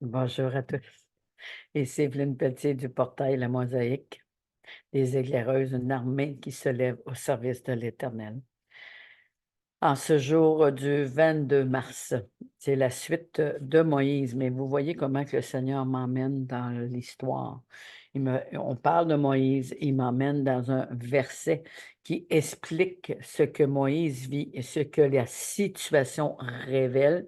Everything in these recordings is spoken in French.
Bonjour à tous. Ici Evelyne Pelletier du portail La Mosaïque, des éclaireuses, une armée qui se lève au service de l'Éternel. En ce jour du 22 mars, c'est la suite de Moïse, mais vous voyez comment que le Seigneur m'emmène dans l'histoire. On parle de Moïse, il m'emmène dans un verset qui explique ce que Moïse vit et ce que la situation révèle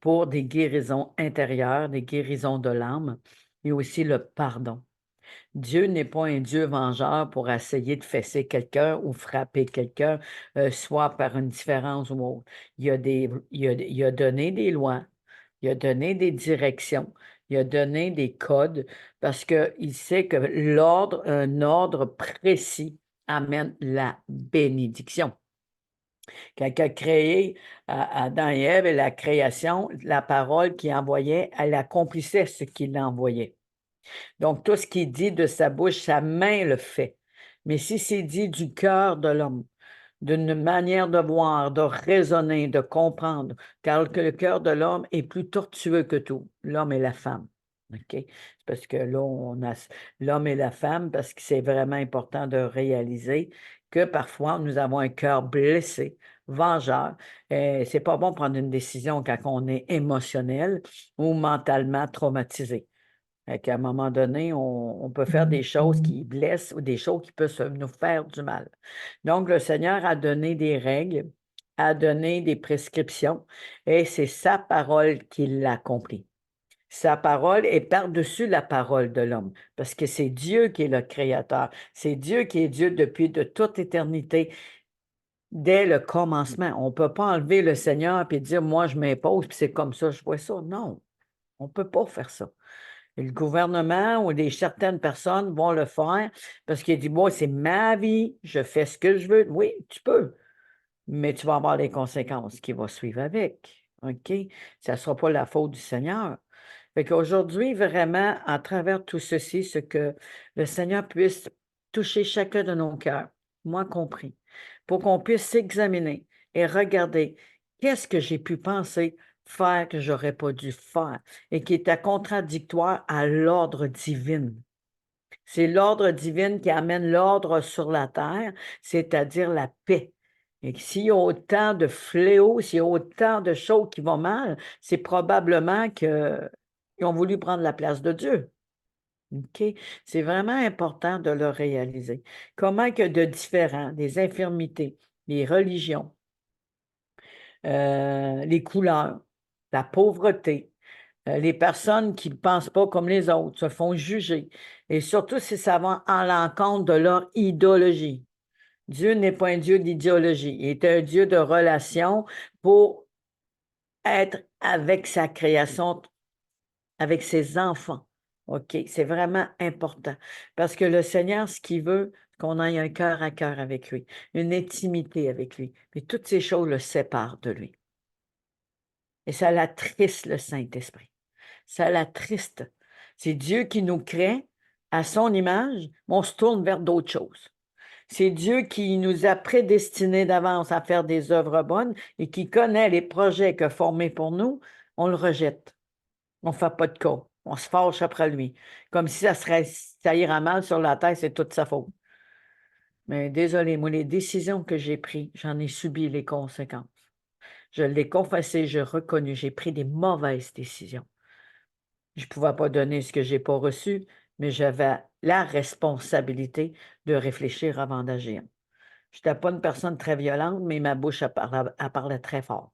pour des guérisons intérieures, des guérisons de l'âme et aussi le pardon. Dieu n'est pas un Dieu vengeur pour essayer de fesser quelqu'un ou frapper quelqu'un, soit par une différence ou autre. Il a donné des lois, il a donné des directions, il a donné des codes parce qu'il sait que un ordre précis amène la bénédiction. Quand il a créé Adam et Ève et la création, la parole qu'il envoyait, elle accomplissait ce qu'il envoyait. Donc, tout ce qui dit de sa bouche, sa main le fait. Mais si c'est dit du cœur de l'homme, d'une manière de voir, de raisonner, de comprendre, car que le cœur de l'homme est plus tortueux que tout, l'homme et la femme. OK? C'est parce que là, on a l'homme et la femme, parce que c'est vraiment important de réaliser que parfois, nous avons un cœur blessé, vengeur. C'est pas bon de prendre une décision quand on est émotionnel ou mentalement traumatisé. À un moment donné, on peut faire des choses qui blessent ou des choses qui peuvent nous faire du mal. Donc, le Seigneur a donné des règles, a donné des prescriptions et c'est sa parole qui l'accomplit. Sa parole est par-dessus la parole de l'homme, parce que c'est Dieu qui est le Créateur. C'est Dieu qui est Dieu depuis de toute éternité, dès le commencement. On ne peut pas enlever le Seigneur et dire, moi, je m'impose, puis c'est comme ça, je vois ça. Non, on ne peut pas faire ça. Et le gouvernement ou certaines personnes vont le faire parce qu'il dit, moi, c'est ma vie, je fais ce que je veux. Oui, tu peux, mais tu vas avoir les conséquences qui vont suivre avec. OK? Ça ne sera pas la faute du Seigneur. Fait qu'aujourd'hui, vraiment, à travers tout ceci, ce que le Seigneur puisse toucher chacun de nos cœurs, moi compris, pour qu'on puisse s'examiner et regarder qu'est-ce que j'ai pu penser, faire que j'aurais pas dû faire et qui était contradictoire à l'ordre divin. C'est l'ordre divin qui amène l'ordre sur la terre, c'est-à-dire la paix. Et s'il y a autant de fléaux, s'il y a autant de choses qui vont mal, c'est probablement qu'ils ont voulu prendre la place de Dieu. OK? C'est vraiment important de le réaliser. Comment que de différents, des infirmités, les religions, les couleurs, la pauvreté, les personnes qui ne pensent pas comme les autres se font juger. Et surtout si ça va en l'encontre de leur idéologie. Dieu n'est pas un Dieu d'idéologie. Il est un Dieu de relation pour être avec sa création, avec ses enfants. OK? C'est vraiment important. Parce que le Seigneur, ce qu'il veut, c'est qu'on ait un cœur à cœur avec lui, une intimité avec lui. Mais toutes ces choses le séparent de lui. Et ça l'attriste le Saint-Esprit. Ça l'attriste. C'est Dieu qui nous crée à son image, mais on se tourne vers d'autres choses. C'est Dieu qui nous a prédestinés d'avance à faire des œuvres bonnes et qui connaît les projets qu'il a formés pour nous. On le rejette. On ne fait pas de cas. On se fâche après lui. Comme si ça ira mal sur la terre, c'est toute sa faute. Mais désolé, moi, les décisions que j'ai prises, j'en ai subi les conséquences. Je l'ai confessé, je reconnu, j'ai pris des mauvaises décisions. Je ne pouvais pas donner ce que je n'ai pas reçu, mais j'avais la responsabilité de réfléchir avant d'agir. Je n'étais pas une personne très violente, mais ma bouche, elle parlait très fort.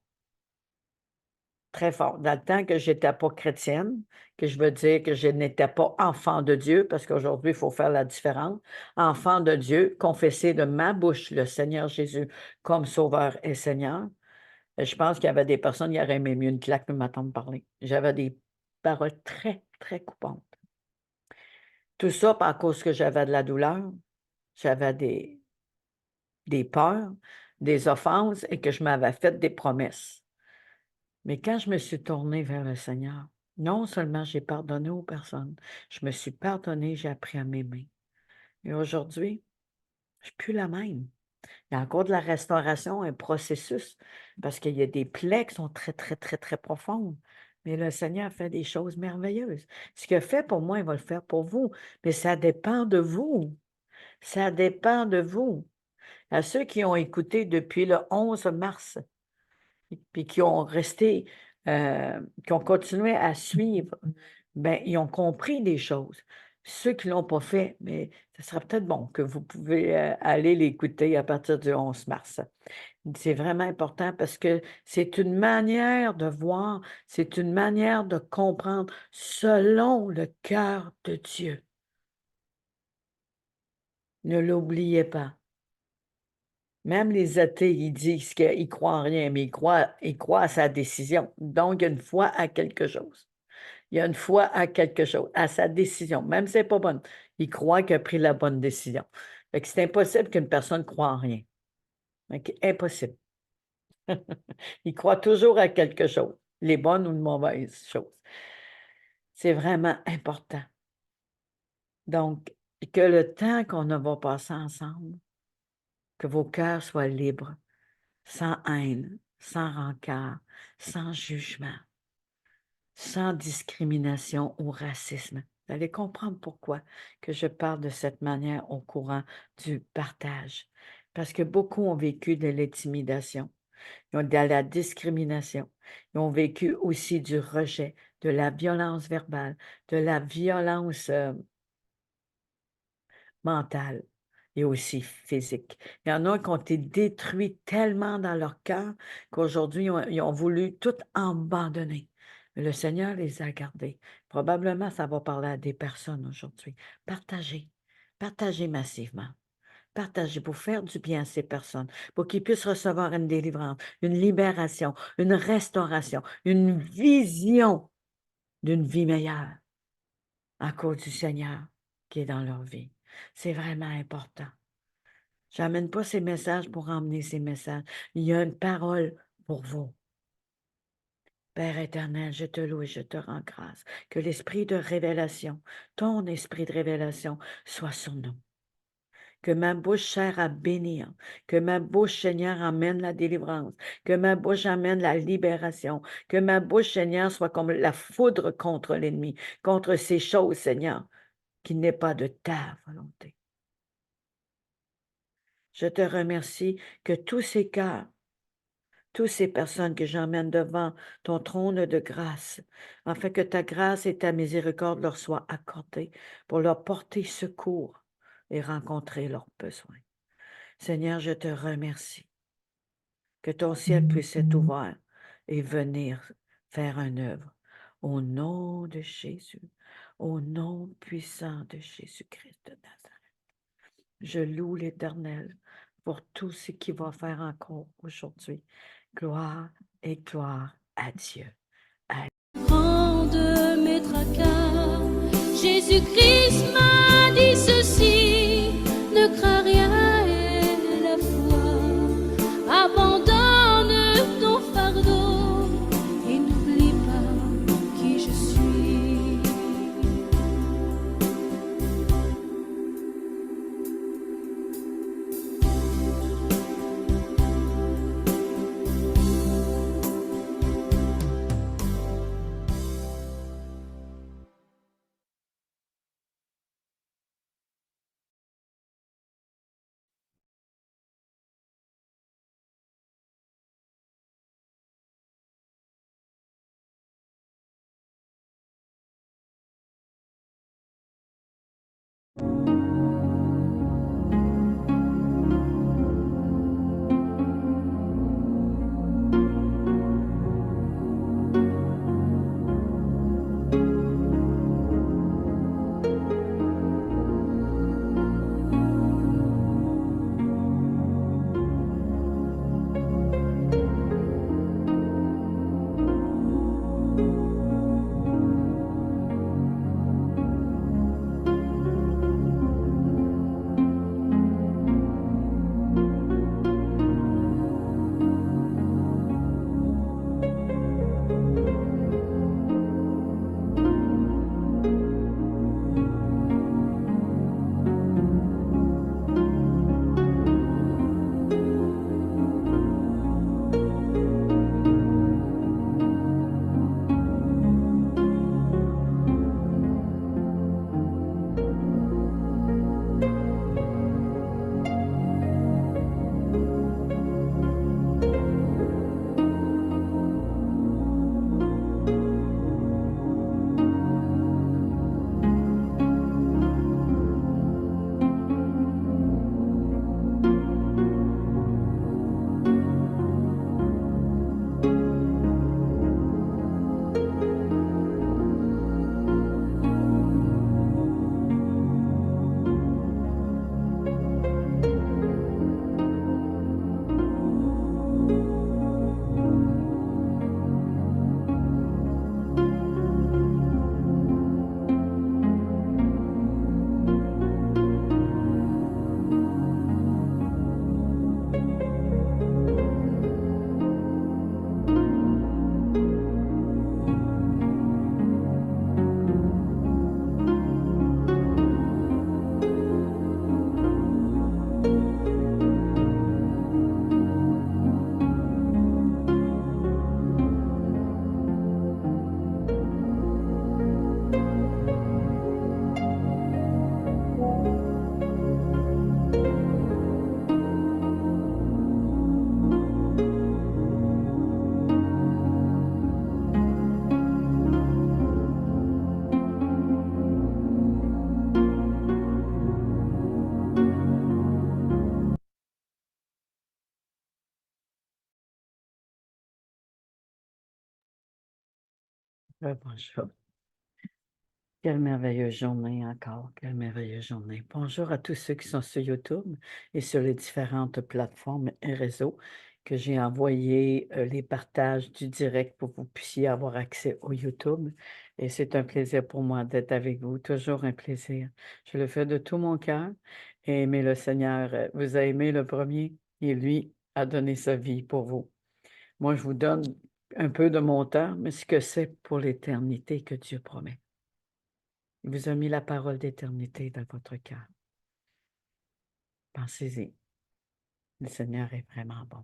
Très fort. Dans le temps que je n'étais pas chrétienne, que je veux dire que je n'étais pas enfant de Dieu, parce qu'aujourd'hui, il faut faire la différence. Enfant de Dieu, confesser de ma bouche le Seigneur Jésus comme Sauveur et Seigneur. Je pense qu'il y avait des personnes qui auraient aimé mieux une claque que m'entendre parler. J'avais des paroles très, très coupantes. Tout ça par cause que j'avais de la douleur, j'avais des peurs, des offenses et que je m'avais fait des promesses. Mais quand je me suis tournée vers le Seigneur, non seulement j'ai pardonné aux personnes, je me suis pardonnée, j'ai appris à m'aimer. Et aujourd'hui, je ne suis plus la même. Il y a encore de la restauration, un processus, parce qu'il y a des plaies qui sont très, très, très, très profondes. Mais le Seigneur fait des choses merveilleuses. Ce qu'il a fait pour moi, il va le faire pour vous. Mais ça dépend de vous. Ça dépend de vous. À ceux qui ont écouté depuis le 11 mars, puis qui ont resté, qui ont continué à suivre, ben, ils ont compris des choses. Ceux qui ne l'ont pas fait, mais ce sera peut-être bon que vous pouvez aller l'écouter à partir du 11 mars. C'est vraiment important parce que c'est une manière de voir, c'est une manière de comprendre selon le cœur de Dieu. Ne l'oubliez pas. Même les athées, ils disent qu'ils croient en rien, mais ils croient à sa décision. Donc, il y a une foi à quelque chose. Il y a une foi à quelque chose, à sa décision, même si c'est pas bonne. Il croit qu'il a pris la bonne décision. Fait que c'est impossible qu'une personne croit en rien. OK? Impossible. Il croit toujours à quelque chose, les bonnes ou les mauvaises choses. C'est vraiment important. Donc, que le temps qu'on va passer ensemble, que vos cœurs soient libres, sans haine, sans rancœur, sans jugement, sans discrimination ou racisme. Vous allez comprendre pourquoi que je parle de cette manière au courant du partage. Parce que beaucoup ont vécu de l'intimidation, ils ont de la discrimination, ils ont vécu aussi du rejet, de la violence verbale, de la violence mentale et aussi physique. Il y en a qui ont été détruits tellement dans leur cœur qu'aujourd'hui, ils ont voulu tout abandonner. Mais le Seigneur les a gardés. Probablement, ça va parler à des personnes aujourd'hui. Partagez. Partagez massivement. Partagez pour faire du bien à ces personnes, pour qu'ils puissent recevoir une délivrance, une libération, une restauration, une vision d'une vie meilleure à cause du Seigneur qui est dans leur vie. C'est vraiment important. J'amène pas ces messages pour emmener ces messages. Il y a une parole pour vous. Père éternel, je te loue et je te rends grâce. Que l'esprit de révélation, ton esprit de révélation, soit sur nous. Que ma bouche sert à bénir. Que ma bouche, Seigneur, amène la délivrance. Que ma bouche amène la libération. Que ma bouche, Seigneur, soit comme la foudre contre l'ennemi, contre ces choses, Seigneur, qui n'est pas de ta volonté. Je te remercie que tous ces cœurs, toutes ces personnes que j'emmène devant ton trône de grâce, afin que ta grâce et ta miséricorde leur soient accordées pour leur porter secours et rencontrer leurs besoins. Seigneur, je te remercie que ton ciel puisse être ouvert et venir faire une œuvre. Au nom de Jésus, au nom puissant de Jésus-Christ de Nazareth. Je loue l'Éternel pour tout ce qu'il va faire encore aujourd'hui. Gloire et gloire à Dieu. Grand de mes tracas, Jésus-Christ m'a dit ceci: ne crains rien et la foi, abandonne ton fardeau et n'oublie pas qui je suis. Bonjour. Quelle merveilleuse journée encore, quelle merveilleuse journée. Bonjour à tous ceux qui sont sur YouTube et sur les différentes plateformes et réseaux que j'ai envoyé les partages du direct pour que vous puissiez avoir accès au YouTube. Et c'est un plaisir pour moi d'être avec vous, toujours un plaisir. Je le fais de tout mon cœur. Mais le Seigneur vous a aimé le premier et lui a donné sa vie pour vous. Moi, je vous donne un peu de mon temps, mais ce que c'est pour l'éternité que Dieu promet. Il vous a mis la parole d'éternité dans votre cœur. Pensez-y. Le Seigneur est vraiment bon.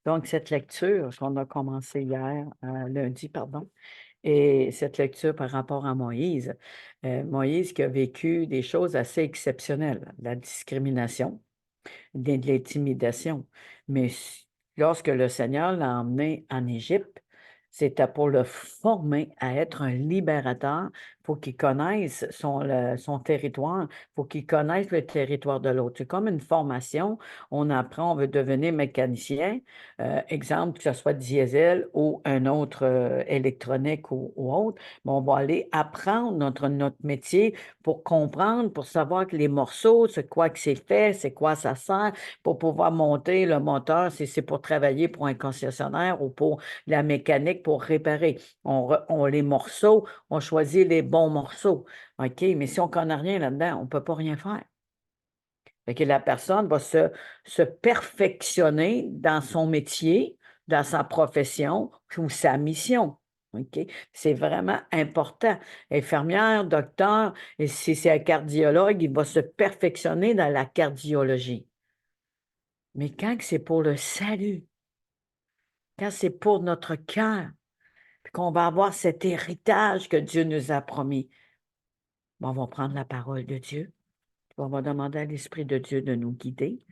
Donc, cette lecture qu'on a commencé hier, lundi, pardon, et cette lecture par rapport à Moïse, Moïse qui a vécu des choses assez exceptionnelles, la discrimination, de l'intimidation. Mais lorsque le Seigneur l'a emmené en Égypte, c'était pour le former à être un libérateur. Il faut qu'il connaisse son territoire. Il faut qu'il connaisse le territoire de l'autre. C'est comme une formation. On apprend, on veut devenir mécanicien. Exemple, que ce soit diesel ou un autre électronique ou autre. Mais on va aller apprendre notre métier pour comprendre, pour savoir que les morceaux, c'est quoi que c'est fait, c'est quoi ça sert, pour pouvoir monter le moteur, si c'est pour travailler pour un concessionnaire ou pour la mécanique pour réparer. Les morceaux, on choisit les bons morceaux. OK, mais si on ne connaît rien là-dedans, on ne peut pas rien faire. Fait que la personne va se perfectionner dans son métier, dans sa profession ou sa mission. OK? C'est vraiment important. Infirmière, docteur, et si c'est un cardiologue, il va se perfectionner dans la cardiologie. Mais quand c'est pour le salut, quand c'est pour notre cœur, puis qu'on va avoir cet héritage que Dieu nous a promis, on va prendre la parole de Dieu, on va demander à l'Esprit de Dieu de nous guider,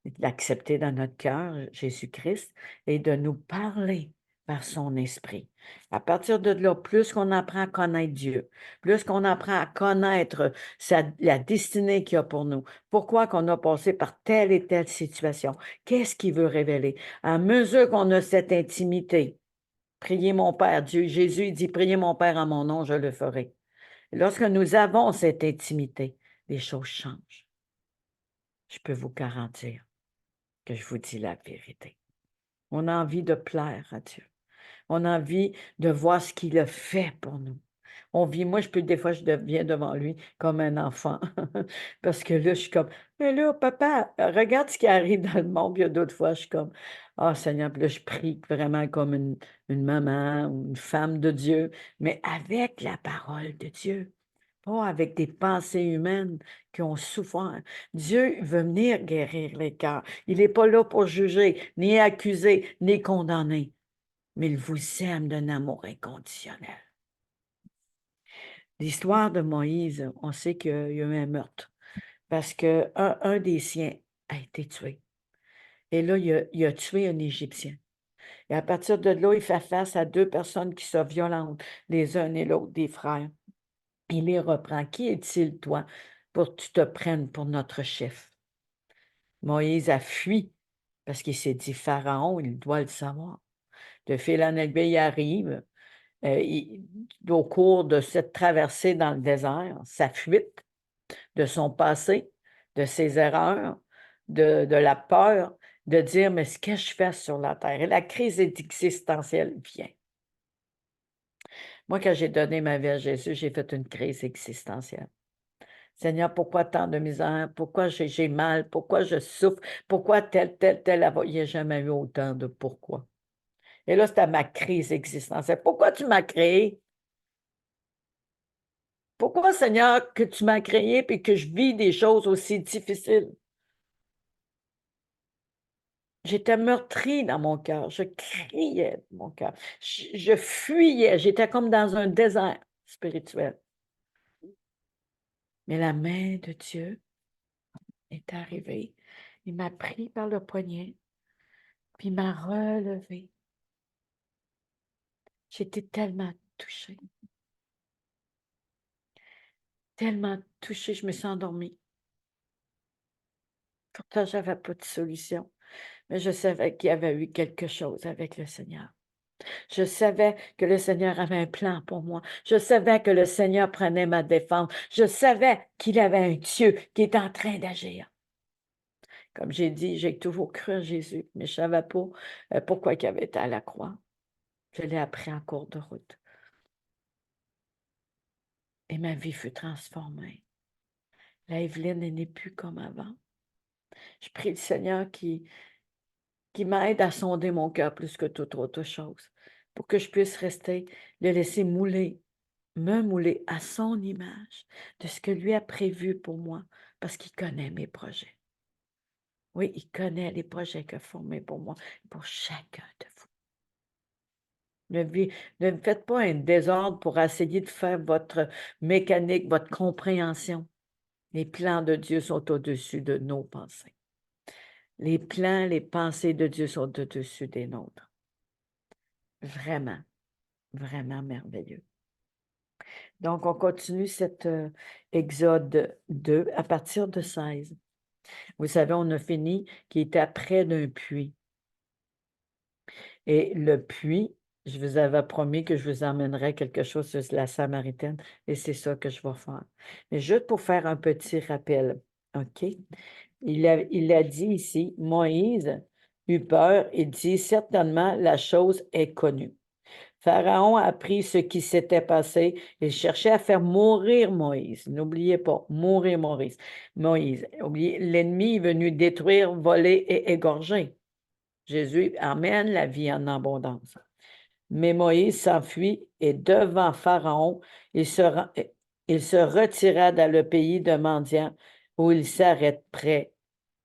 de l'accepter dans notre cœur, Jésus-Christ, et de nous parler par son esprit. À partir de là, plus qu'on apprend à connaître Dieu, plus qu'on apprend à connaître la destinée qu'il a pour nous, pourquoi qu'on a passé par telle et telle situation, qu'est-ce qu'il veut révéler. À mesure qu'on a cette intimité, priez mon Père, Dieu, Jésus, il dit, priez mon Père en mon nom, je le ferai. Lorsque nous avons cette intimité, les choses changent. Je peux vous garantir que je vous dis la vérité. On a envie de plaire à Dieu. On a envie de voir ce qu'il a fait pour nous. Moi, des fois, je deviens devant lui comme un enfant. Parce que là, je suis comme, mais là, papa, regarde ce qui arrive dans le monde. Puis il y a d'autres fois, je suis comme, ah, Seigneur, puis là, je prie vraiment comme une maman ou une femme de Dieu, mais avec la parole de Dieu. Pas avec des pensées humaines qui ont souffert. Dieu veut venir guérir les cœurs. Il n'est pas là pour juger, ni accuser, ni condamner, mais il vous aime d'un amour inconditionnel. L'histoire de Moïse, on sait qu'il y a eu un meurtre parce qu'un des siens a été tué. Et là, il a tué un Égyptien. Et à partir de là, il fait face à deux personnes qui sont violentes, les uns et l'autre, des frères. Il les reprend. Qui est-il, toi, pour que tu te prennes pour notre chef? Moïse a fui parce qu'il s'est dit, Pharaon, il doit le savoir. De fil en aiguille, il arrive. Au cours de cette traversée dans le désert, sa fuite de son passé, de ses erreurs, de la peur, de dire, mais ce que je fais sur la terre? Et la crise existentielle vient. Moi, quand j'ai donné ma vie à Jésus, j'ai fait une crise existentielle. Seigneur, pourquoi tant de misère? Pourquoi j'ai mal? Pourquoi je souffre? Pourquoi tel? Il n'y a jamais eu autant de pourquoi. Et là, c'était ma crise existentielle. Pourquoi tu m'as créé? Pourquoi, Seigneur, que tu m'as créé et que je vis des choses aussi difficiles? J'étais meurtrie dans mon cœur. Je criais dans mon cœur. Je fuyais. J'étais comme dans un désert spirituel. Mais la main de Dieu est arrivée. Il m'a pris par le poignet, puis il m'a relevé. J'étais tellement touchée. Tellement touchée, je me suis endormie. Pourtant, je n'avais pas de solution. Mais je savais qu'il y avait eu quelque chose avec le Seigneur. Je savais que le Seigneur avait un plan pour moi. Je savais que le Seigneur prenait ma défense. Je savais qu'il avait un Dieu qui est en train d'agir. Comme j'ai dit, j'ai toujours cru en Jésus, mais je ne savais pas pourquoi il avait été à la croix. Je l'ai appris en cours de route. Et ma vie fut transformée. La Evelyne n'est plus comme avant. Je prie le Seigneur qui m'aide à sonder mon cœur plus que toute autre chose, pour que je puisse rester, le laisser mouler, me mouler à son image, de ce que lui a prévu pour moi, parce qu'il connaît mes projets. Oui, il connaît les projets qu'il a formés pour moi, pour chacun de vous. Ne faites pas un désordre pour essayer de faire votre mécanique, votre compréhension. Les plans de Dieu sont au-dessus de nos pensées. Les plans, les pensées de Dieu sont au-dessus des nôtres. Vraiment, vraiment merveilleux. Donc, on continue cet Exode 2 à partir de 16. Vous savez, on a fini qui était près d'un puits. Et le puits, je vous avais promis que je vous emmènerais quelque chose sur la Samaritaine, et c'est ça que je vais faire. Mais juste pour faire un petit rappel, OK? Il a dit ici, Moïse eut peur et dit, certainement, la chose est connue. Pharaon a appris ce qui s'était passé et cherchait à faire mourir Moïse. N'oubliez pas, mourir Moïse. L'ennemi est venu détruire, voler et égorger. Jésus amène la vie en abondance. Mais Moïse s'enfuit et devant Pharaon, il se retira dans le pays de Madian où il s'arrête près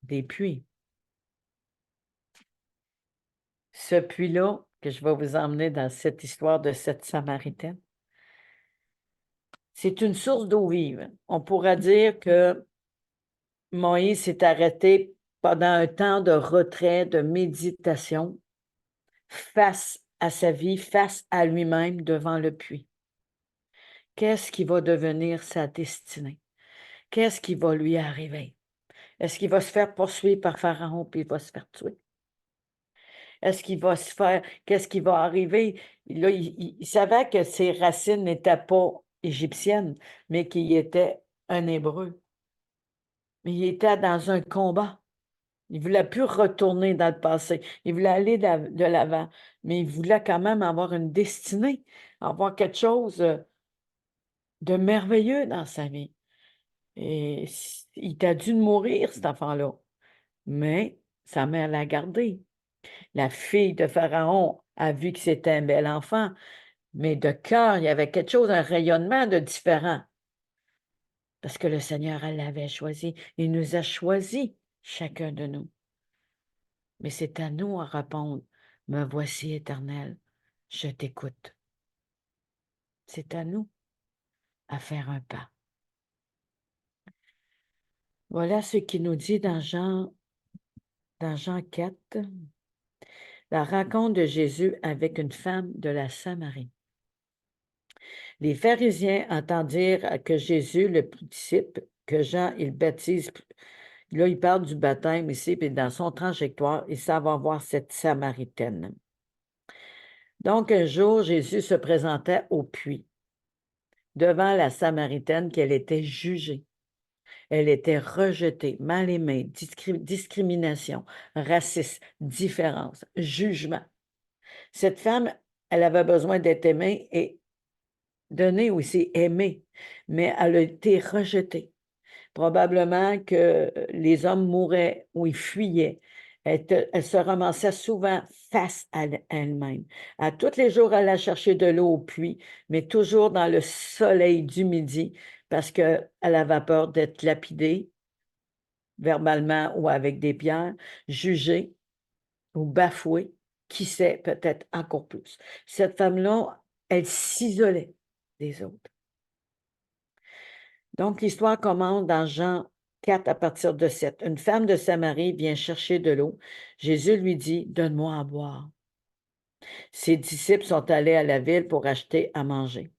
des puits. Ce puits-là, que je vais vous emmener dans cette histoire de cette Samaritaine, c'est une source d'eau vive. On pourra dire que Moïse s'est arrêté pendant un temps de retrait, de méditation, face à sa vie, face à lui-même devant le puits. Qu'est-ce qui va devenir sa destinée? Qu'est-ce qui va lui arriver? Est-ce qu'il va se faire poursuivre par Pharaon puis il va se faire tuer? Est-ce qu'il va se faire... Qu'est-ce qui va arriver? Là, il savait que ses racines n'étaient pas égyptiennes, mais qu'il était un Hébreu. Mais il était dans un combat. Il ne voulait plus retourner dans le passé. Il voulait aller de l'avant. Mais il voulait quand même avoir une destinée, avoir quelque chose de merveilleux dans sa vie. Et il t'a dû mourir, cet enfant-là. Mais sa mère l'a gardé. La fille de Pharaon a vu que c'était un bel enfant, mais de cœur, il y avait quelque chose, un rayonnement de différent. Parce que le Seigneur, elle l'avait choisi. Il nous a choisis, chacun de nous. Mais c'est à nous à répondre, me voici éternel, je t'écoute. C'est à nous à faire un pas. Voilà ce qu'il nous dit dans Jean 4, la rencontre de Jésus avec une femme de la Samarie. Les pharisiens entendirent que Jésus, le disciple, que Jean, il baptise. Là, il parle du baptême ici, puis dans son trajectoire, il s'en va voir cette Samaritaine. Donc, un jour, Jésus se présentait au puits, devant la Samaritaine qu'elle était jugée. Elle était rejetée, mal aimée, discrimination, racisme, différence, jugement. Cette femme, elle avait besoin d'être aimée et donnée aussi, aimée, mais elle a été rejetée. Probablement que les hommes mouraient ou ils fuyaient. Elle se ramassait souvent face à elle-même. À tous les jours, elle allait chercher de l'eau au puits, mais toujours dans le soleil du midi parce qu'elle avait peur d'être lapidée verbalement ou avec des pierres, jugée ou bafouée, qui sait, peut-être encore plus. Cette femme-là, elle s'isolait des autres. Donc, l'histoire commence dans Jean 4 à partir de 7. Une femme de Samarie vient chercher de l'eau. Jésus lui dit, donne-moi à boire. Ses disciples sont allés à la ville pour acheter à manger.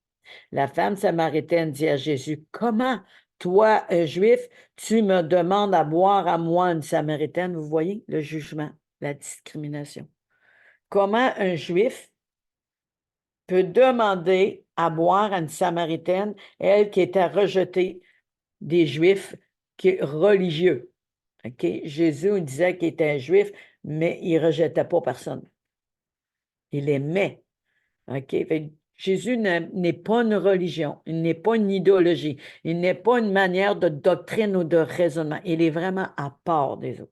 La femme samaritaine dit à Jésus, comment, toi, un juif, tu me demandes à boire à moi, une samaritaine? Vous voyez le jugement, la discrimination. Comment un juif peut demander à boire à une Samaritaine, elle qui était rejetée des Juifs religieux. OK? Jésus il disait qu'il était un Juif, mais il ne rejetait pas personne. Il aimait. OK? Fait que Jésus n'est pas une religion, il n'est pas une idéologie, il n'est pas une manière de doctrine ou de raisonnement. Il est vraiment à part des autres.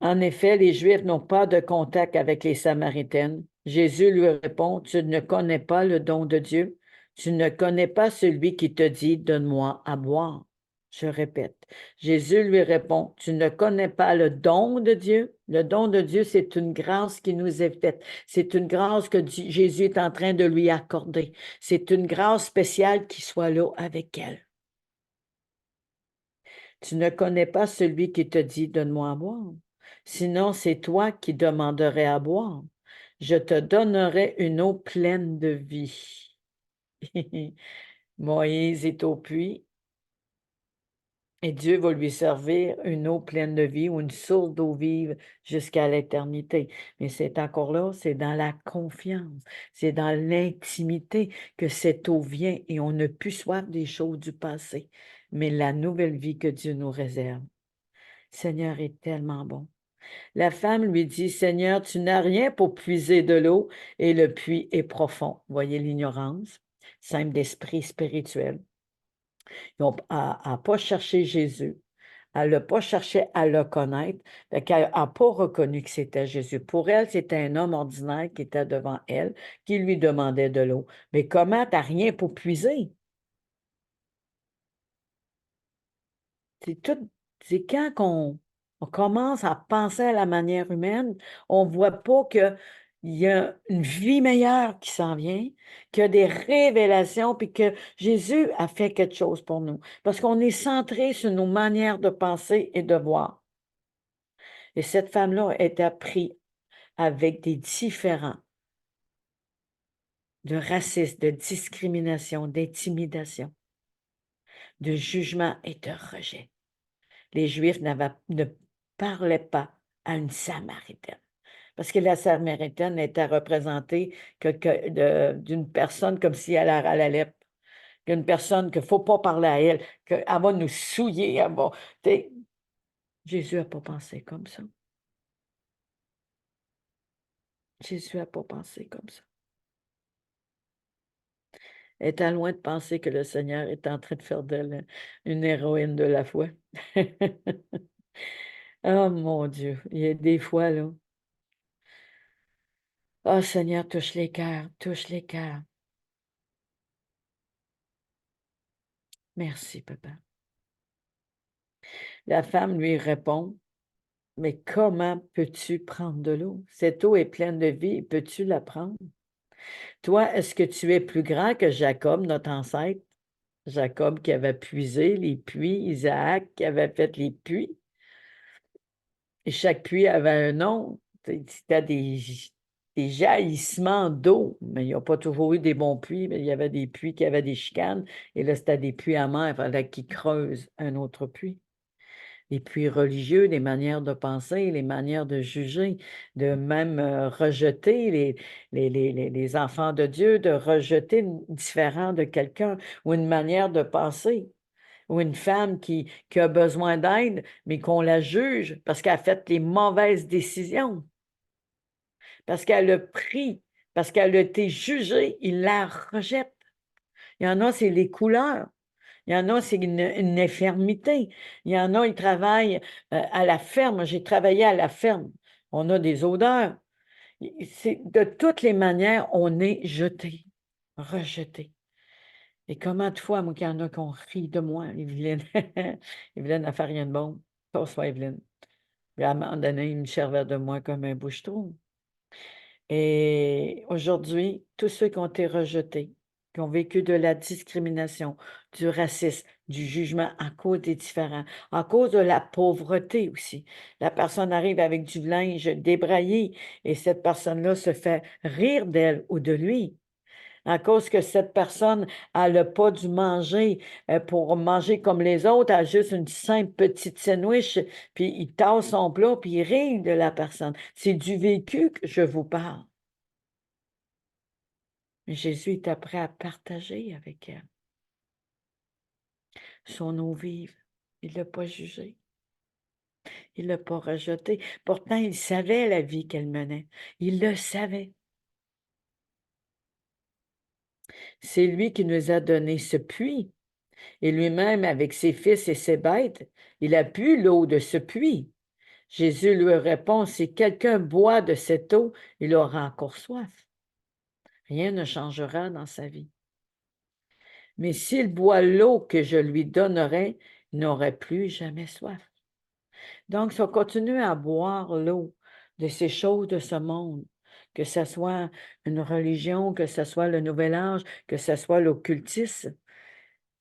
En effet, les Juifs n'ont pas de contact avec les Samaritaines. Jésus lui répond, tu ne connais pas le don de Dieu, tu ne connais pas celui qui te dit, donne-moi à boire. Je répète, Jésus lui répond, tu ne connais pas le don de Dieu. Le don de Dieu, c'est une grâce qui nous est faite. C'est une grâce que Jésus est en train de lui accorder. C'est une grâce spéciale qui soit là avec elle. Tu ne connais pas celui qui te dit, donne-moi à boire. Sinon, c'est toi qui demanderais à boire. Je te donnerai une eau pleine de vie. Moïse est au puits et Dieu va lui servir une eau pleine de vie ou une source d'eau vive jusqu'à l'éternité. Mais c'est encore là, c'est dans la confiance, c'est dans l'intimité que cette eau vient et on ne plus soif des choses du passé, mais la nouvelle vie que Dieu nous réserve. Seigneur est tellement bon. La femme lui dit, Seigneur, tu n'as rien pour puiser de l'eau et le puits est profond. Voyez l'ignorance, simple d'esprit spirituel. Elle n'a pas cherché Jésus. Elle n'a pas cherché à le connaître. Elle n'a pas reconnu que c'était Jésus. Pour elle, c'était un homme ordinaire qui était devant elle, qui lui demandait de l'eau. Mais comment tu n'as rien pour puiser? C'est quand on commence à penser à la manière humaine, on ne voit pas qu'il y a une vie meilleure qui s'en vient, qu'il y a des révélations, puis que Jésus a fait quelque chose pour nous. Parce qu'on est centré sur nos manières de penser et de voir. Et cette femme-là est apprise avec des différends de racisme, de discrimination, d'intimidation, de jugement et de rejet. Les Juifs ne parlaient pas à une Samaritaine. Parce que la Samaritaine était représentée d'une personne comme si elle a la lèpre, qu'une personne qu'il ne faut pas parler à elle, qu'elle va nous souiller. Jésus n'a pas pensé comme ça. Jésus n'a pas pensé comme ça. Elle était loin de penser que le Seigneur est en train de faire d'elle une héroïne de la foi. Oh mon Dieu, il y a des fois, là. Oh Seigneur, touche les cœurs, touche les cœurs. Merci, papa. La femme lui répond, mais comment peux-tu prendre de l'eau? Cette eau est pleine de vie, peux-tu la prendre? Toi, est-ce que tu es plus grand que Jacob, notre ancêtre? Jacob qui avait puisé les puits, Isaac qui avait fait les puits. Et chaque puits avait un nom. C'était des jaillissements d'eau, mais il n'y a pas toujours eu des bons puits, mais il y avait des puits qui avaient des chicanes. Et là, c'était des puits amers, il fallait qu'ils creusent un autre puits. Les puits religieux, les manières de penser, les manières de juger, de même rejeter les enfants de Dieu, de rejeter différent de quelqu'un ou une manière de penser. Ou une femme qui a besoin d'aide, mais qu'on la juge parce qu'elle a fait les mauvaises décisions, parce qu'elle a pris, parce qu'elle a été jugée, il la rejette. Il y en a, c'est les couleurs. Il y en a, c'est une infirmité. Il y en a, ils travaillent à la ferme. J'ai travaillé à la ferme. On a des odeurs. De toutes les manières, on est jeté, rejeté. Et comment de fois, moi, qu'il y en a qui ont ri de moi, Evelyne. Evelyne n'a fait rien de bon. Passe-toi, Evelyne. Puis à un moment donné, ils me servaient de moi comme un bouche-trou. Et aujourd'hui, tous ceux qui ont été rejetés, qui ont vécu de la discrimination, du racisme, du jugement à cause des différents, à cause de la pauvreté aussi. La personne arrive avec du linge débraillé et cette personne-là se fait rire d'elle ou de lui. À cause que cette personne, elle n'a pas dû manger pour manger comme les autres, elle a juste une simple petite sandwich, puis il tasse son plat, puis il rit de la personne. C'est du vécu que je vous parle. Jésus est prêt à partager avec elle son eau vive. Il ne l'a pas jugée. Il ne l'a pas rejetée. Pourtant, il savait la vie qu'elle menait. Il le savait. C'est lui qui nous a donné ce puits. Et lui-même, avec ses fils et ses bêtes, il a bu l'eau de ce puits. Jésus lui répond, si quelqu'un boit de cette eau, il aura encore soif. Rien ne changera dans sa vie. Mais s'il boit l'eau que je lui donnerai, il n'aurait plus jamais soif. Donc, si on continue à boire l'eau de ces choses de ce monde, que ce soit une religion, que ce soit le nouvel âge, que ce soit l'occultisme,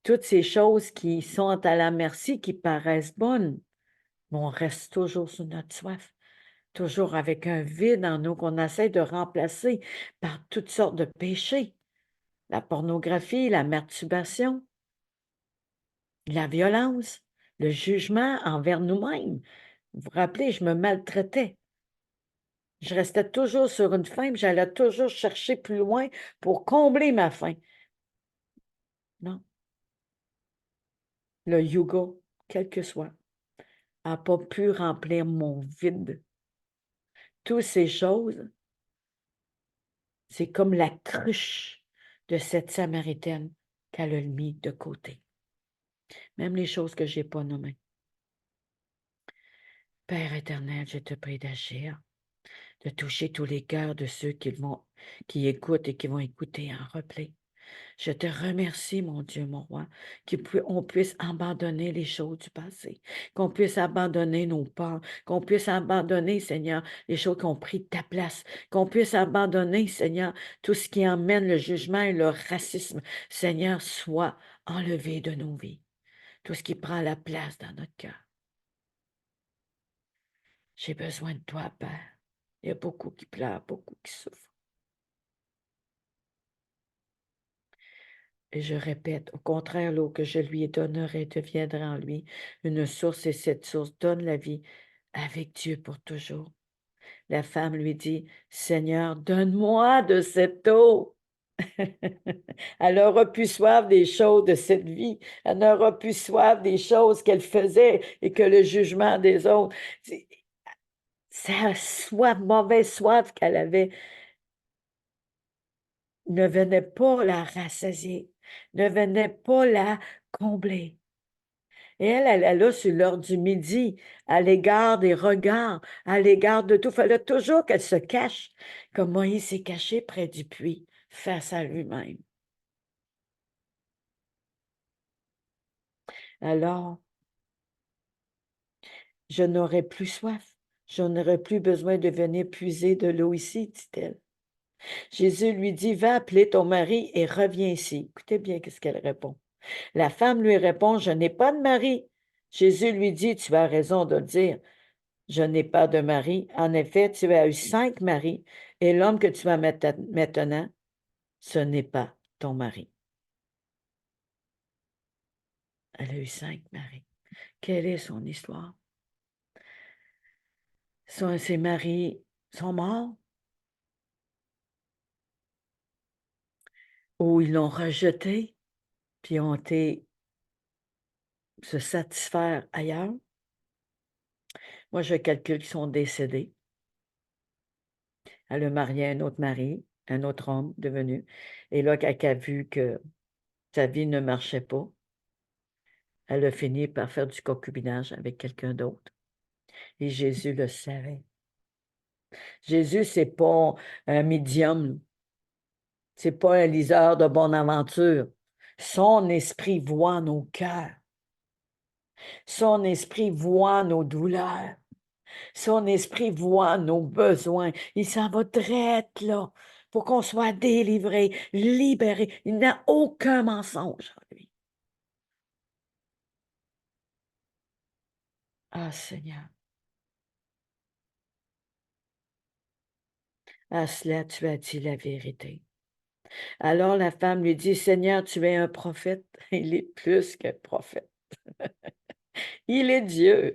toutes ces choses qui sont à la merci, qui paraissent bonnes, mais on reste toujours sur notre soif, toujours avec un vide en nous qu'on essaie de remplacer par toutes sortes de péchés. La pornographie, la masturbation, la violence, le jugement envers nous-mêmes. Vous vous rappelez, je me maltraitais. Je restais toujours sur une faim, puis j'allais toujours chercher plus loin pour combler ma faim. Non. Le yoga, quel que soit, n'a pas pu remplir mon vide. Toutes ces choses, c'est comme la cruche de cette Samaritaine qu'elle a mis de côté. Même les choses que je n'ai pas nommées. Père éternel, je te prie d'agir, de toucher tous les cœurs de ceux qui écoutent et qui vont écouter en replay. Je te remercie, mon Dieu, mon roi, qu'on puisse abandonner les choses du passé, qu'on puisse abandonner nos peurs, qu'on puisse abandonner, Seigneur, les choses qui ont pris ta place, qu'on puisse abandonner, Seigneur, tout ce qui emmène le jugement et le racisme. Seigneur, soit enlevé de nos vies, tout ce qui prend la place dans notre cœur. J'ai besoin de toi, Père. Il y a beaucoup qui pleurent, beaucoup qui souffrent. Et je répète, au contraire, l'eau que je lui donnerai deviendra en lui une source, et cette source donne la vie avec Dieu pour toujours. La femme lui dit, Seigneur, donne-moi de cette eau. Elle aura pu soif des choses de cette vie. Elle aura pu soif des choses qu'elle faisait et que le jugement des autres. Sa soif, mauvaise soif qu'elle avait, ne venait pas la rassasier, ne venait pas la combler. Et elle a sur l'heure du midi, à l'égard des regards, à l'égard de tout. Il fallait toujours qu'elle se cache, comme Moïse s'est caché près du puits, face à lui-même. Alors, je n'aurai plus soif. Je n'aurai plus besoin de venir puiser de l'eau ici, dit-elle. Jésus lui dit, va appeler ton mari et reviens ici. Écoutez bien qu'est-ce qu'elle répond. La femme lui répond, je n'ai pas de mari. Jésus lui dit, tu as raison de le dire. Je n'ai pas de mari. En effet, tu as eu 5 maris, et l'homme que tu as maintenant, ce n'est pas ton mari. Elle a eu 5 maris. Quelle est son histoire? Ses maris sont morts ou ils l'ont rejeté, puis ont été se satisfaire ailleurs. Moi, je calcule qu'ils sont décédés. Elle a marié un autre mari, un autre homme devenu. Et là, quand elle a vu que sa vie ne marchait pas, elle a fini par faire du concubinage avec quelqu'un d'autre. Et Jésus le savait. Jésus, c'est pas un médium. C'est pas un liseur de bonne aventure. Son esprit voit nos cœurs. Son esprit voit nos douleurs. Son esprit voit nos besoins. Il s'en va direct là pour qu'on soit délivré, libéré. Il n'a aucun mensonge en lui. Ah, Seigneur. À cela, tu as dit la vérité. Alors la femme lui dit, Seigneur, tu es un prophète. Il est plus qu'un prophète. Il est Dieu.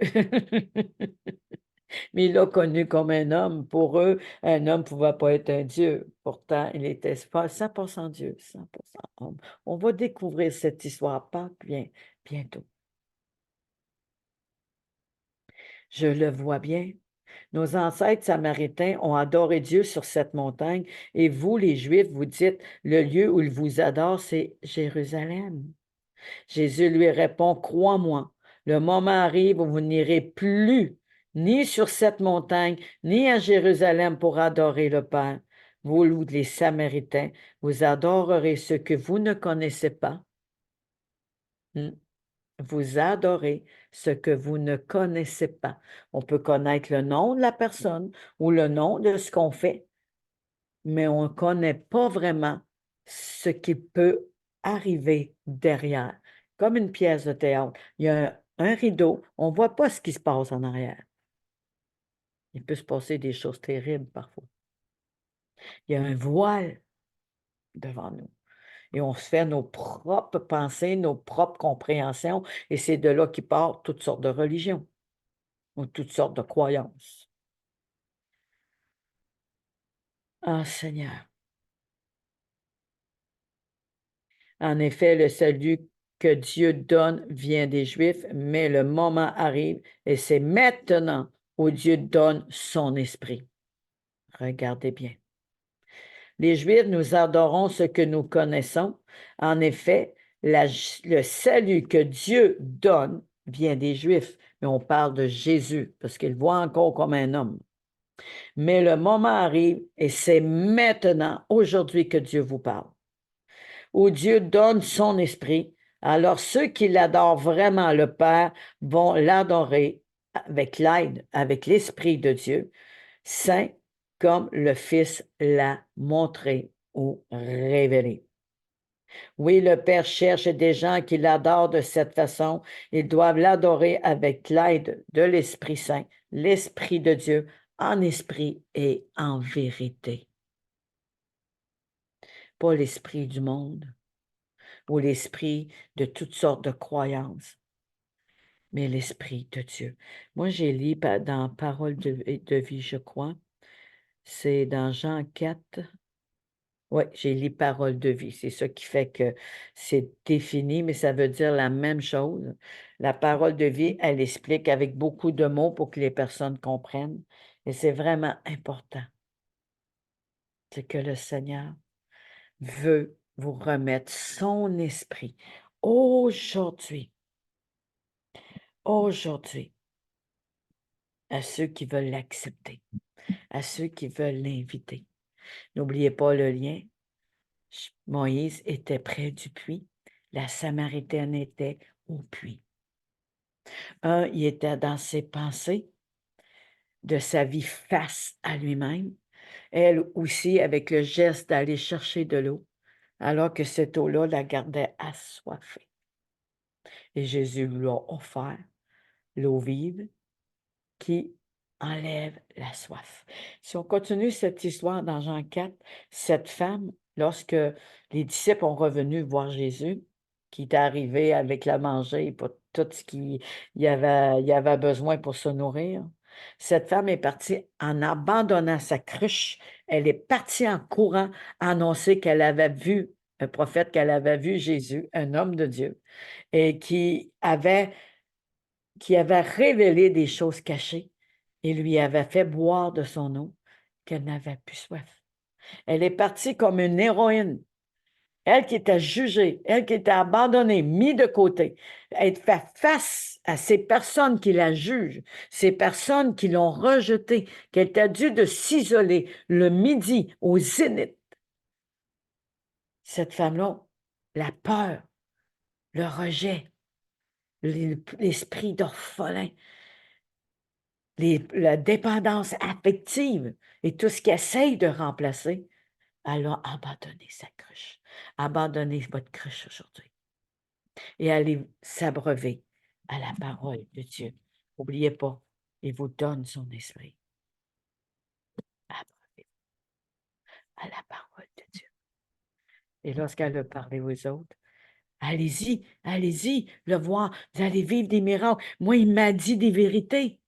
Mais il l'a connu comme un homme. Pour eux, un homme ne pouvait pas être un Dieu. Pourtant, il était 100% Dieu, 100% homme. On va découvrir cette histoire, Pâques bientôt. Je le vois bien. Nos ancêtres samaritains ont adoré Dieu sur cette montagne, et vous, les Juifs, vous dites, le lieu où il vous adore, c'est Jérusalem. Jésus lui répond, crois-moi, le moment arrive où vous n'irez plus ni sur cette montagne, ni à Jérusalem pour adorer le Père. Vous, les Samaritains, vous adorerez ce que vous ne connaissez pas. Vous adorez ce que vous ne connaissez pas. On peut connaître le nom de la personne ou le nom de ce qu'on fait, mais on ne connaît pas vraiment ce qui peut arriver derrière. Comme une pièce de théâtre. Il y a un rideau, on ne voit pas ce qui se passe en arrière. Il peut se passer des choses terribles parfois. Il y a un voile devant nous. Et on se fait nos propres pensées, nos propres compréhensions, et c'est de là qu'il part toutes sortes de religions ou toutes sortes de croyances. Ah, Seigneur. En effet, le salut que Dieu donne vient des Juifs, mais le moment arrive et c'est maintenant où Dieu donne son esprit. Regardez bien. Les Juifs, nous adorons ce que nous connaissons. En effet, le salut que Dieu donne vient des Juifs, mais on parle de Jésus parce qu'il voit encore comme un homme. Mais le moment arrive et c'est maintenant, aujourd'hui, que Dieu vous parle, où Dieu donne son esprit. Alors ceux qui l'adorent vraiment, le Père, vont l'adorer avec l'aide, avec l'Esprit de Dieu, saint comme le Fils l'a montré ou révélé. Oui, le Père cherche des gens qui l'adorent de cette façon. Ils doivent l'adorer avec l'aide de l'Esprit Saint, l'Esprit de Dieu, en esprit et en vérité. Pas l'esprit du monde ou l'esprit de toutes sortes de croyances, mais l'Esprit de Dieu. Moi, j'ai lu dans Parole de vie, je crois. C'est dans Jean 4. Oui, j'ai lu Parole de vie. C'est ça qui fait que c'est défini, mais ça veut dire la même chose. La parole de vie, elle explique avec beaucoup de mots pour que les personnes comprennent. Et c'est vraiment important. C'est que le Seigneur veut vous remettre son esprit aujourd'hui. Aujourd'hui, à ceux qui veulent l'accepter, à ceux qui veulent l'inviter. N'oubliez pas le lien. Moïse était près du puits. La Samaritaine était au puits. Un, il était dans ses pensées de sa vie face à lui-même. Elle aussi, avec le geste d'aller chercher de l'eau, alors que cette eau-là la gardait assoiffée. Et Jésus lui a offert l'eau vive qui enlève la soif. Si on continue cette histoire dans Jean 4, cette femme, lorsque les disciples sont revenus voir Jésus, qui est arrivé avec la manger pour tout ce qu'il y avait besoin pour se nourrir, cette femme est partie en abandonnant sa cruche. Elle est partie en courant annoncer qu'elle avait vu un prophète, qu'elle avait vu Jésus, un homme de Dieu, et qui avait révélé des choses cachées et lui avait fait boire de son eau, qu'elle n'avait plus soif. Elle est partie comme une héroïne. Elle qui était jugée, elle qui était abandonnée, mise de côté, être fait face à ces personnes qui la jugent, ces personnes qui l'ont rejetée, qu'elle était due de s'isoler le midi au zénith. Cette femme-là, la peur, le rejet, l'esprit d'orphelin, la dépendance affective et tout ce qui essaye de remplacer, elle a abandonné sa cruche. Abandonnez votre cruche aujourd'hui et allez s'abreuver à la parole de Dieu. N'oubliez pas, il vous donne son esprit. Abreuvez-vous à la parole de Dieu. Et lorsqu'elle a parlé aux autres, allez-y, le voir, vous allez vivre des miracles. Moi, il m'a dit des vérités.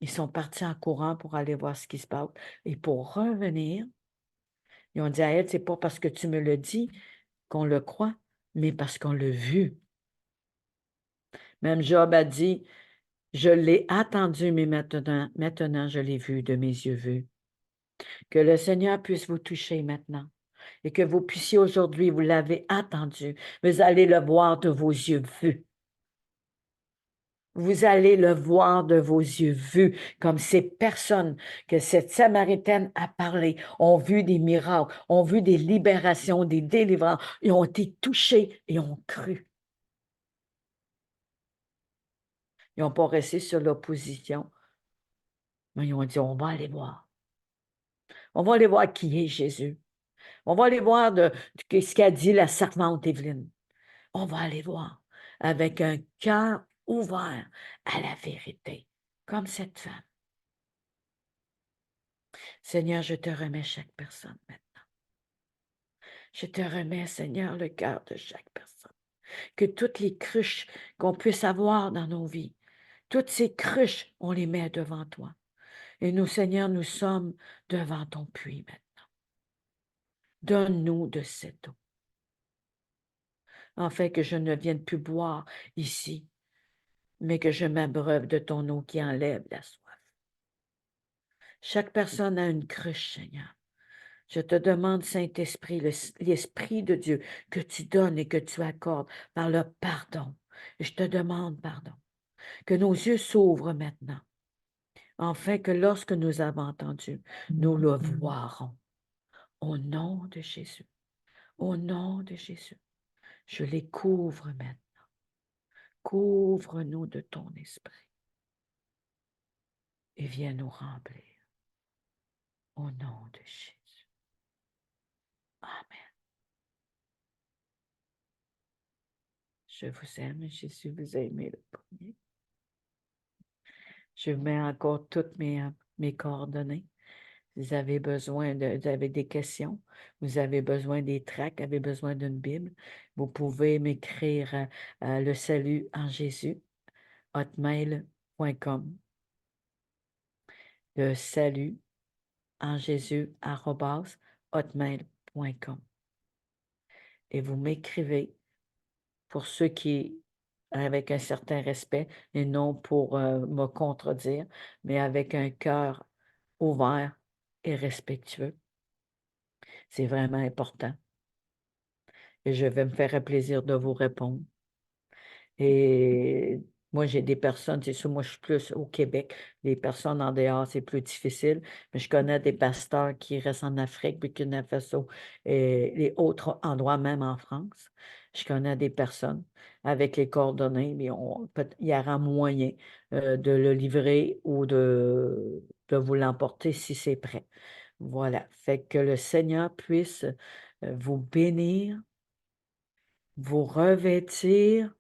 Ils sont partis en courant pour aller voir ce qui se passe. Et pour revenir, ils ont dit à elle, c'est pas parce que tu me le dis qu'on le croit, mais parce qu'on l'a vu. Même Job a dit, je l'ai attendu, mais maintenant je l'ai vu de mes yeux vus. Que le Seigneur puisse vous toucher maintenant et que vous puissiez aujourd'hui, vous l'avez attendu, vous allez le voir de vos yeux vus. Vous allez le voir de vos yeux vus, comme ces personnes que cette Samaritaine a parlé, ont vu des miracles, ont vu des libérations, des délivrances, et ont été touchés et ont cru. Ils n'ont pas resté sur l'opposition, mais ils ont dit, on va aller voir. On va aller voir qui est Jésus. On va aller voir ce qu'a dit la servante Évelyne. On va aller voir avec un cœur ouvert à la vérité, comme cette femme. Seigneur, je te remets chaque personne maintenant. Je te remets, Seigneur, le cœur de chaque personne. Que toutes les cruches qu'on puisse avoir dans nos vies, toutes ces cruches, on les met devant toi. Et nous, Seigneur, nous sommes devant ton puits maintenant. Donne-nous de cette eau, afin que je ne vienne plus boire ici, mais que je m'abreuve de ton eau qui enlève la soif. Chaque personne a une cruche, Seigneur. Je te demande, Saint-Esprit, l'Esprit de Dieu que tu donnes et que tu accordes par le pardon. Et je te demande pardon. Que nos yeux s'ouvrent maintenant, afin que lorsque nous avons entendu, nous le voirons. Au nom de Jésus. Au nom de Jésus. Je les couvre maintenant. Couvre-nous de ton esprit. Et viens nous remplir. Au nom de Jésus. Amen. Je vous aime, Jésus vous a aimé le premier. Je mets encore toutes mes coordonnées. Vous avez besoin vous avez des questions, vous avez besoin des tracts, avez besoin d'une Bible, vous pouvez m'écrire à le salut en Jésus, hotmail.com. Le salut en Jésus, @hotmail.com. Et vous m'écrivez pour ceux qui, avec un certain respect, et non pour me contredire, mais avec un cœur ouvert et respectueux. C'est vraiment important. Et je vais me faire un plaisir de vous répondre. Et moi, j'ai des personnes, c'est sûr, moi, je suis plus au Québec. Les personnes en dehors, c'est plus difficile. Mais je connais des pasteurs qui restent en Afrique, Burkina Faso et les autres endroits, même en France. Je connais des personnes avec les coordonnées, mais il y aura moyen de le livrer ou de vous l'emporter si c'est prêt. Voilà. Fait que le Seigneur puisse vous bénir, vous revêtir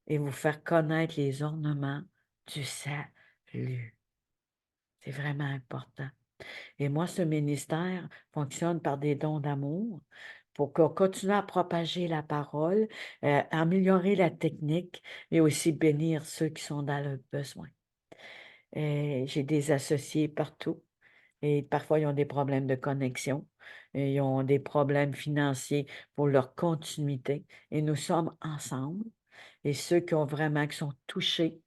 et vous faire connaître les ornements du salut. C'est vraiment important. Et moi, ce ministère fonctionne par des dons d'amour pour qu'on continue à propager la parole, améliorer la technique, mais aussi bénir ceux qui sont dans le besoin. J'ai des associés partout. Et parfois, ils ont des problèmes de connexion. Et ils ont des problèmes financiers pour leur continuité. Et nous sommes ensemble. Et ceux qui sont touchés,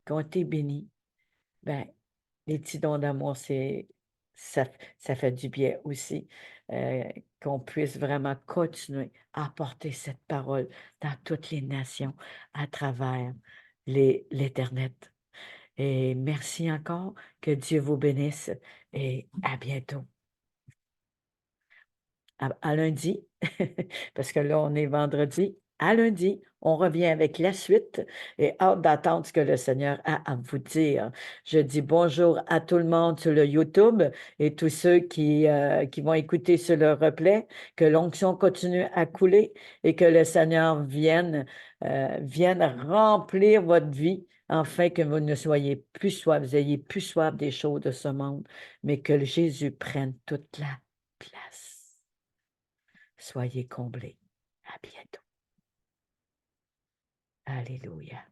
qui ont été bénis, ben, les petits dons d'amour, ça fait du bien aussi. Qu'on puisse vraiment continuer à porter cette parole dans toutes les nations à travers l'Internet. Et merci encore, que Dieu vous bénisse et à bientôt. À lundi, parce que là, on est vendredi. À lundi, on revient avec la suite et hâte d'attendre ce que le Seigneur a à vous dire. Je dis bonjour à tout le monde sur le YouTube et tous ceux qui vont écouter sur le replay, que l'onction continue à couler et que le Seigneur vienne remplir votre vie afin que vous ne soyez plus soif, vous ayez plus soif des choses de ce monde, mais que Jésus prenne toute la place. soyez comblés. À bientôt. Alléluia.